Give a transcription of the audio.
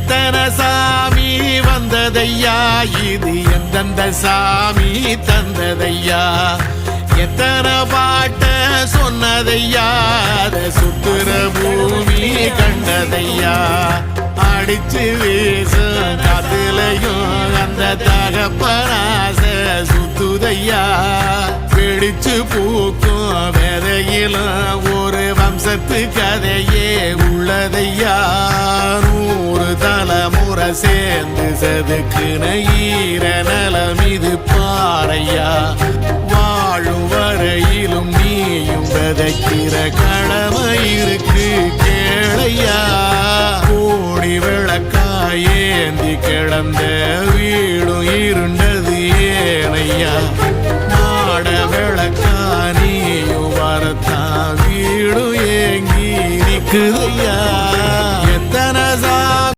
எத்தனை சாமி வந்ததையா, இது எந்தெந்த சாமி தந்ததையா, எத்தனை பாட்ட சொன்னதையா, அதை சுத்துற பூமி கண்டதையா, அடிச்சு வீசும் காத்துலையும் அந்த தகப்பனாச சுத்துதையா, பிடிச்சு பூக்கும் விதையிலும் ஒரு வம்சத்து கதையே உள்ளதையா, 100 தலைமுறை சேர்ந்து செதுக்குன ஈர நலம் இது பாறையா, வாழும் வரையிலும் நீயும் விதைக்கிற கடமை இருக்கு கேளையா, கோடி விளக்காயேந்தி கிடந்த வீடும் இருண்டது ஏனையா, மாட விளக்கா நீயும் வரத்தான் வீடும் ஏங்கி நிற்குதையா.